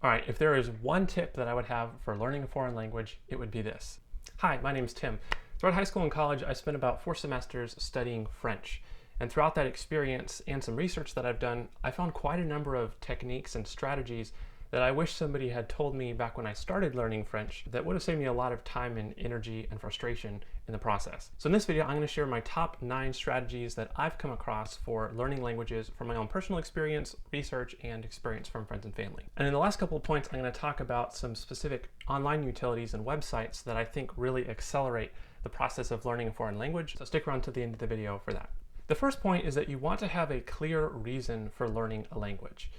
All right, if there is one tip that I would have for learning a foreign language, it would be this. Hi, my name is Tim. Throughout high school and college, I spent about 4 semesters studying French. And throughout that experience and some research that I've done, I found quite a number of techniques and strategies that I wish somebody had told me back when I started learning French that would have saved me a lot of time and energy and frustration in the process. So in this video, I'm going to share my top 9 strategies that I've come across for learning languages from my own personal experience, research, and experience from friends and family. And in the last couple of points, I'm going to talk about some specific online utilities and websites that I think really accelerate the process of learning a foreign language. So stick around to the end of the video for that. The first point is that you want to have a clear reason for learning a language.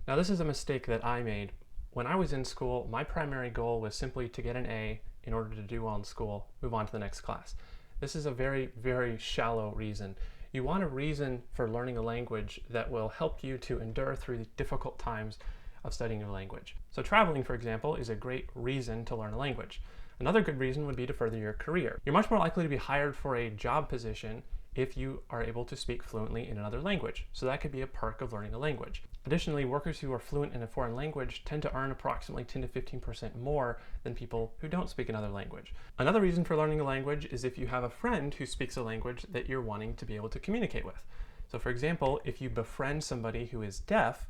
Now, this is a mistake that I made. When I was in school, my primary goal was simply to get an A in order to do well in school, move on to the next class. This is a very, very shallow reason. You want a reason for learning a language that will help you to endure through the difficult times of studying a language. So traveling, for example, is a great reason to learn a language. Another good reason would be to further your career. You're much more likely to be hired for a job position if you are able to speak fluently in another language. So that could be a perk of learning a language. Additionally, workers who are fluent in a foreign language tend to earn approximately 10 to 15% more than people who don't speak another language. Another reason for learning a language is if you have a friend who speaks a language that you're wanting to be able to communicate with. So for example, if you befriend somebody who is deaf,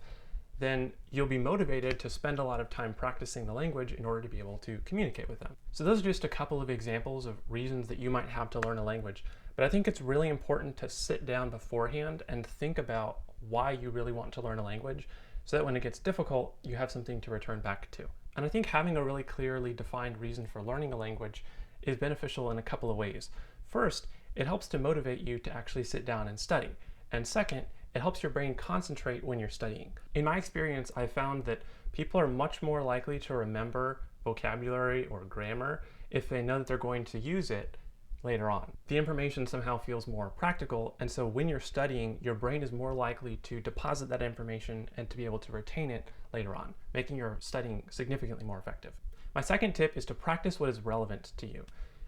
then you'll be motivated to spend a lot of time practicing the language in order to be able to communicate with them. So those are just a couple of examples of reasons that you might have to learn a language. But I think it's really important to sit down beforehand and think about why you really want to learn a language so that when it gets difficult, you have something to return back to. And I think having a really clearly defined reason for learning a language is beneficial in a couple of ways. First, it helps to motivate you to actually sit down and study. And second, it helps your brain concentrate when you're studying. In my experience, I found that people are much more likely to remember vocabulary or grammar if they know that they're going to use it later on. The information somehow feels more practical, and so when you're studying, your brain is more likely to deposit that information and to be able to retain it later on, making your studying significantly more effective. My second tip is to practice what is relevant to you.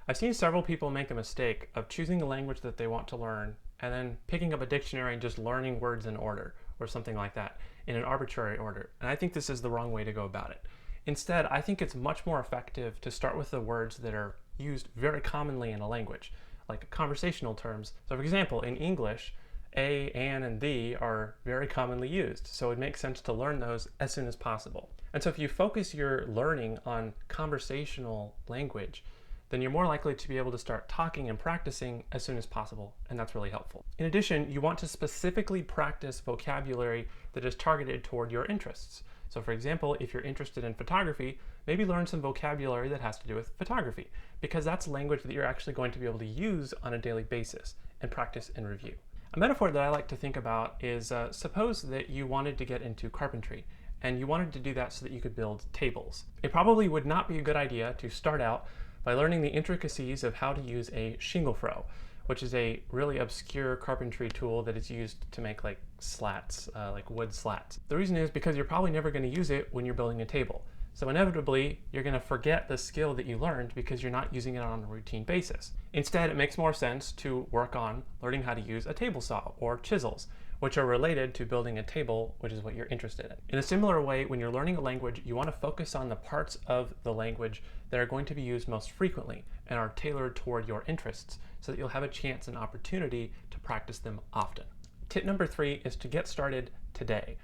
I've seen several people make the mistake of choosing the language that they want to learn and then picking up a dictionary and just learning words in order or something like that in an arbitrary order. And I think this is the wrong way to go about it. Instead, I think it's much more effective to start with the words that are used very commonly in a language, like conversational terms. So for example, in English, a, an, and the are very commonly used. So it makes sense to learn those as soon as possible. And so if you focus your learning on conversational language, then you're more likely to be able to start talking and practicing as soon as possible, and that's really helpful. In addition, you want to specifically practice vocabulary that is targeted toward your interests. So for example, if you're interested in photography, maybe learn some vocabulary that has to do with photography, because that's language that you're actually going to be able to use on a daily basis and practice and review. A metaphor that I like to think about is suppose that you wanted to get into carpentry, and you wanted to do that so that you could build tables. It probably would not be a good idea to start out by learning the intricacies of how to use a shingle froe, which is a really obscure carpentry tool that is used to make like slats, like wood slats. The reason is because you're probably never going to use it when you're building a table. So inevitably, you're going to forget the skill that you learned because you're not using it on a routine basis. Instead, it makes more sense to work on learning how to use a table saw or chisels, which are related to building a table, which is what you're interested in. In a similar way, when you're learning a language, you want to focus on the parts of the language that are going to be used most frequently and are tailored toward your interests so that you'll have a chance and opportunity to practice them often. Tip number 3 is to get started today.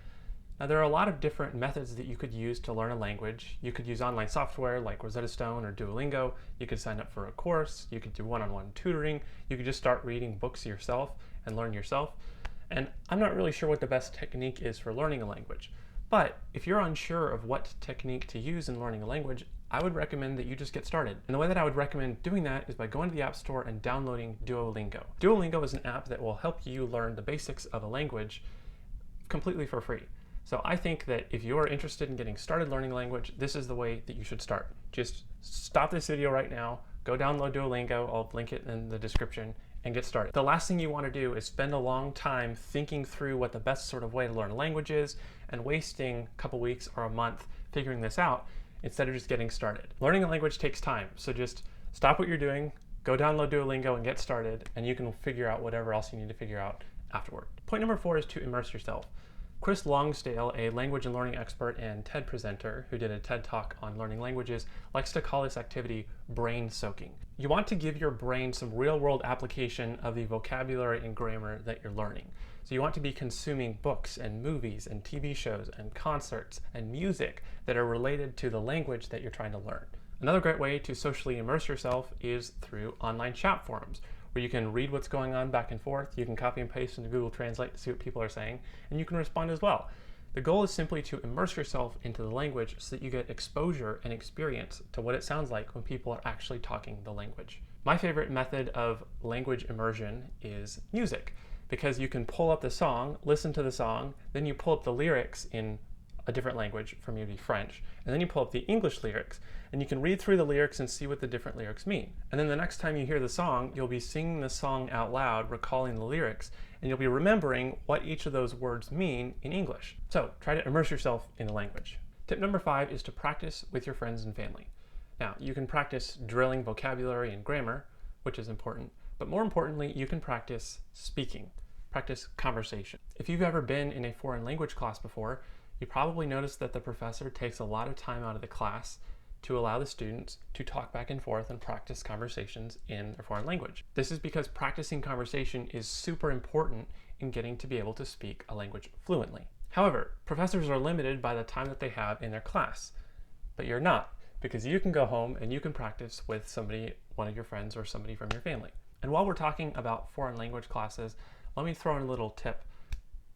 Now, there are a lot of different methods that you could use to learn a language. You could use online software like Rosetta Stone or Duolingo. You could sign up for a course. You could do one-on-one tutoring. You could just start reading books yourself and learn yourself. And I'm not really sure what the best technique is for learning a language. But if you're unsure of what technique to use in learning a language, I would recommend that you just get started. And the way that I would recommend doing that is by going to the App Store and downloading Duolingo. Duolingo is an app that will help you learn the basics of a language completely for free. So I think that if you're interested in getting started learning a language, this is the way that you should start. Just stop this video right now, go download Duolingo, I'll link it in the description, and get started. The last thing you want to do is spend a long time thinking through what the best sort of way to learn a language is and wasting a couple weeks or a month figuring this out instead of just getting started. Learning a language takes time, so just stop what you're doing, go download Duolingo and get started, and you can figure out whatever else you need to figure out afterward. Point number 4 is to immerse yourself. Chris Longsdale, a language and learning expert and TED presenter who did a TED talk on learning languages, likes to call this activity brain soaking. You want to give your brain some real-world application of the vocabulary and grammar that you're learning. So you want to be consuming books and movies and TV shows and concerts and music that are related to the language that you're trying to learn. Another great way to socially immerse yourself is through online chat forums, where you can read what's going on back and forth, you can copy and paste into Google Translate to see what people are saying, and you can respond as well. The goal is simply to immerse yourself into the language so that you get exposure and experience to what it sounds like when people are actually talking the language. My favorite method of language immersion is music, because you can pull up the song, listen to the song, then you pull up the lyrics in a different language, for me to be French, and then you pull up the English lyrics, and you can read through the lyrics and see what the different lyrics mean. And then the next time you hear the song, you'll be singing the song out loud, recalling the lyrics, and you'll be remembering what each of those words mean in English. So try to immerse yourself in the language. Tip number 5 is to practice with your friends and family. Now, you can practice drilling vocabulary and grammar, which is important, but more importantly, you can practice speaking, practice conversation. If you've ever been in a foreign language class before, you probably noticed that the professor takes a lot of time out of the class to allow the students to talk back and forth and practice conversations in their foreign language. This is because practicing conversation is super important in getting to be able to speak a language fluently. However, professors are limited by the time that they have in their class, but you're not, because you can go home and you can practice with somebody, one of your friends or somebody from your family. And while we're talking about foreign language classes, let me throw in a little tip.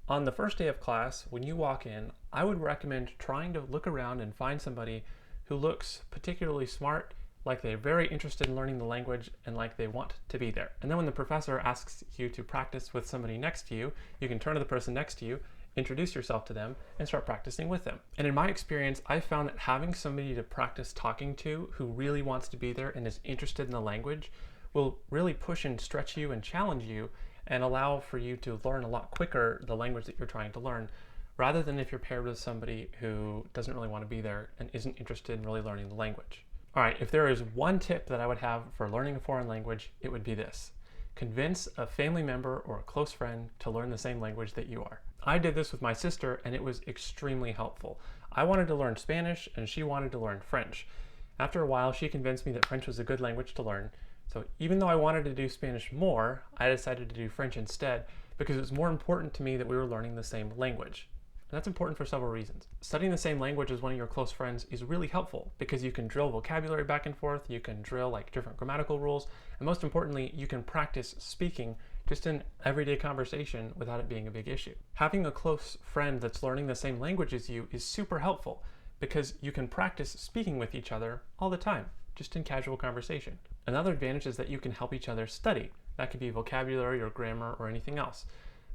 On the first day of class, when you walk in, I would recommend trying to look around and find somebody who looks particularly smart, like they're very interested in learning the language and like they want to be there. And then when the professor asks you to practice with somebody next to you, you can turn to the person next to you, introduce yourself to them, and start practicing with them. And in my experience, I found that having somebody to practice talking to who really wants to be there and is interested in the language will really push and stretch you and challenge you and allow for you to learn a lot quicker the language that you're trying to learn, rather than if you're paired with somebody who doesn't really want to be there and isn't interested in really learning the language. All right, if there is one tip that I would have for learning a foreign language, it would be this. Convince a family member or a close friend to learn the same language that you are. I did this with my sister and it was extremely helpful. I wanted to learn Spanish and she wanted to learn French. After a while, she convinced me that French was a good language to learn. So even though I wanted to do Spanish more, I decided to do French instead because it was more important to me that we were learning the same language. And that's important for several reasons. Studying the same language as one of your close friends is really helpful because you can drill vocabulary back and forth, you can drill like different grammatical rules, and most importantly, you can practice speaking just in everyday conversation without it being a big issue. Having a close friend that's learning the same language as you is super helpful because you can practice speaking with each other all the time, just in casual conversation. Another advantage is that you can help each other study. That could be vocabulary or grammar or anything else.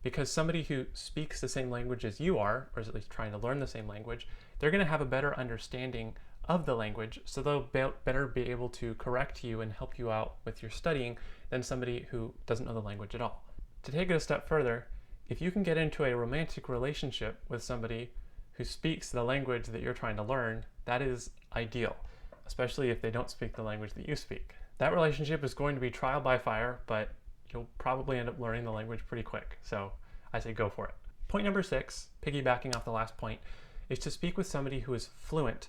Because somebody who speaks the same language as you are, or is at least trying to learn the same language, they're going to have a better understanding of the language, so they'll better be able to correct you and help you out with your studying than somebody who doesn't know the language at all. To take it a step further, if you can get into a romantic relationship with somebody who speaks the language that you're trying to learn, that is ideal, especially if they don't speak the language that you speak. That relationship is going to be trial by fire, but you'll probably end up learning the language pretty quick. So I say go for it. Point number 6, piggybacking off the last point, is to speak with somebody who is fluent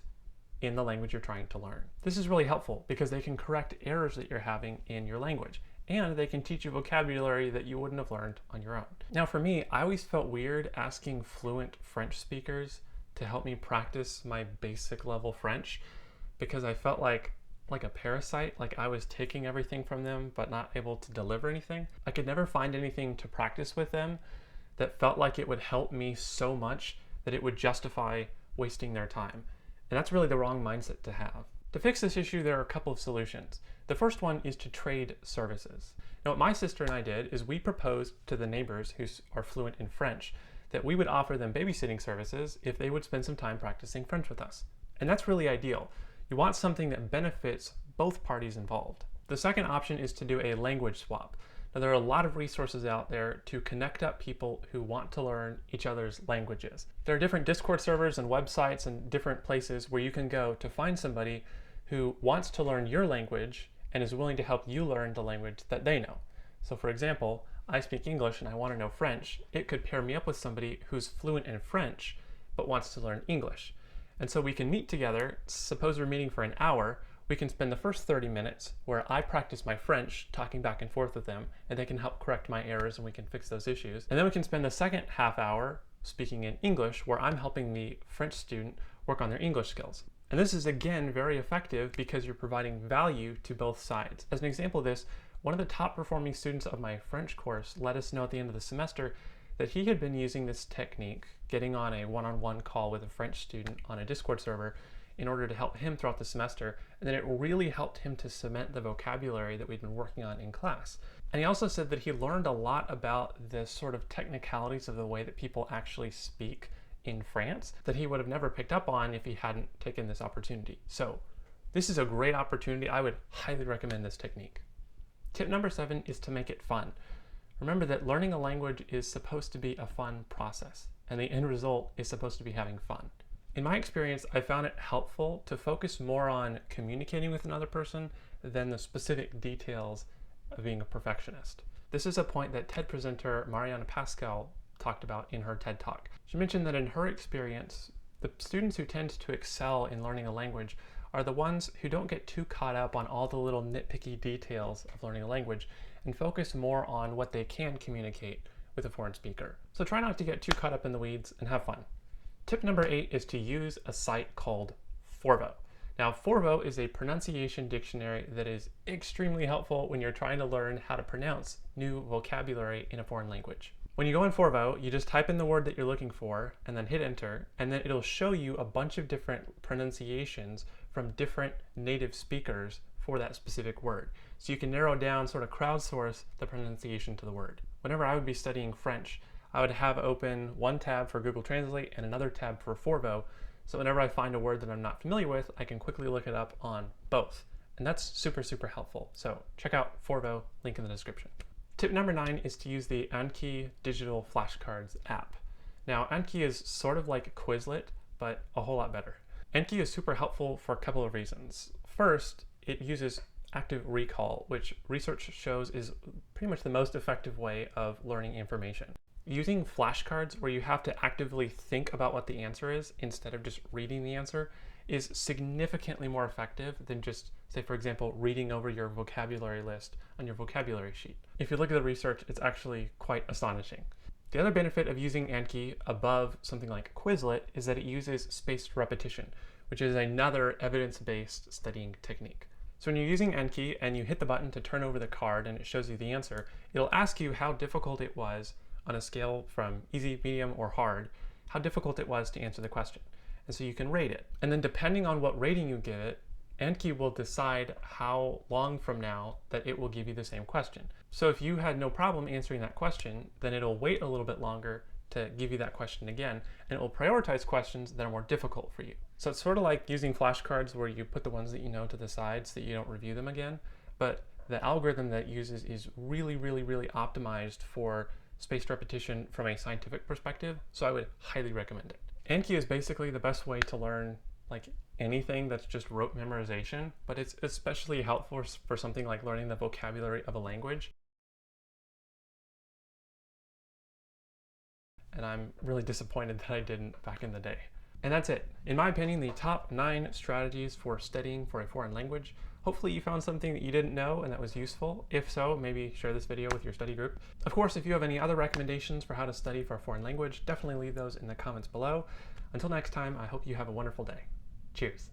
in the language you're trying to learn. This is really helpful because they can correct errors that you're having in your language, and they can teach you vocabulary that you wouldn't have learned on your own. Now for me, I always felt weird asking fluent French speakers to help me practice my basic level French because I felt like a parasite, like I was taking everything from them but not able to deliver anything. I could never find anything to practice with them that felt like it would help me so much that it would justify wasting their time. And that's really the wrong mindset to have. To fix this issue, there are a couple of solutions. The first one is to trade services. Now, what my sister and I did is we proposed to the neighbors who are fluent in French that we would offer them babysitting services if they would spend some time practicing French with us. And that's really ideal. You want something that benefits both parties involved. The second option is to do a language swap. Now, there are a lot of resources out there to connect up people who want to learn each other's languages. There are different Discord servers and websites and different places where you can go to find somebody who wants to learn your language and is willing to help you learn the language that they know. So for example, I speak English and I want to know French, it could pair me up with somebody who's fluent in French but wants to learn English. And so we can meet together. Suppose we're meeting for an hour. We can spend the first 30 minutes where I practice my French, talking back and forth with them, and they can help correct my errors and we can fix those issues. And then we can spend the second half hour speaking in English where I'm helping the French student work on their English skills. And this is again very effective because you're providing value to both sides. As an example of this, one of the top performing students of my French course let us know at the end of the semester that he had been using this technique, getting on a one-on-one call with a French student on a Discord server in order to help him throughout the semester, and then it really helped him to cement the vocabulary that we'd been working on in class. And he also said that he learned a lot about the sort of technicalities of the way that people actually speak in France that he would have never picked up on if he hadn't taken this opportunity. So this is a great opportunity. I would highly recommend this technique. Tip number 7 is to make it fun. Remember that learning a language is supposed to be a fun process, and the end result is supposed to be having fun. In my experience, I found it helpful to focus more on communicating with another person than the specific details of being a perfectionist. This is a point that TED presenter Mariana Pascal talked about in her TED Talk. She mentioned that in her experience, the students who tend to excel in learning a language are the ones who don't get too caught up on all the little nitpicky details of learning a language and focus more on what they can communicate with a foreign speaker. So try not to get too caught up in the weeds and have fun. Tip number 8 is to use a site called Forvo. Now, Forvo is a pronunciation dictionary that is extremely helpful when you're trying to learn how to pronounce new vocabulary in a foreign language. When you go in Forvo, you just type in the word that you're looking for and then hit enter, and then it'll show you a bunch of different pronunciations from different native speakers for that specific word. So you can narrow down, sort of crowdsource the pronunciation to the word. Whenever I would be studying French, I would have open one tab for Google Translate and another tab for Forvo. So whenever I find a word that I'm not familiar with, I can quickly look it up on both. And that's super, super helpful. So check out Forvo, link in the description. Tip number 9 is to use the Anki digital flashcards app. Now, Anki is sort of like Quizlet, but a whole lot better. Anki is super helpful for a couple of reasons. First, it uses active recall, which research shows is pretty much the most effective way of learning information. Using flashcards where you have to actively think about what the answer is instead of just reading the answer is significantly more effective than just, say for example, reading over your vocabulary list on your vocabulary sheet. If you look at the research, it's actually quite astonishing. The other benefit of using Anki above something like Quizlet is that it uses spaced repetition, which is another evidence-based studying technique. So when you're using Anki and you hit the button to turn over the card and it shows you the answer, it'll ask you how difficult it was on a scale from easy, medium, or hard, how difficult it was to answer the question. And so you can rate it. And then depending on what rating you give it, Anki will decide how long from now that it will give you the same question. So if you had no problem answering that question, then it'll wait a little bit longer to give you that question again, and it will prioritize questions that are more difficult for you. So it's sort of like using flashcards where you put the ones that you know to the sides so that you don't review them again, but the algorithm that it uses is really, really, really optimized for spaced repetition from a scientific perspective, so I would highly recommend it. Anki is basically the best way to learn like anything that's just rote memorization, but it's especially helpful for something like learning the vocabulary of a language. And I'm really disappointed that I didn't back in the day. And that's it. In my opinion, the top 9 strategies for studying for a foreign language. Hopefully you found something that you didn't know and that was useful. If so, maybe share this video with your study group. Of course, if you have any other recommendations for how to study for a foreign language, definitely leave those in the comments below. Until next time, I hope you have a wonderful day. Cheers.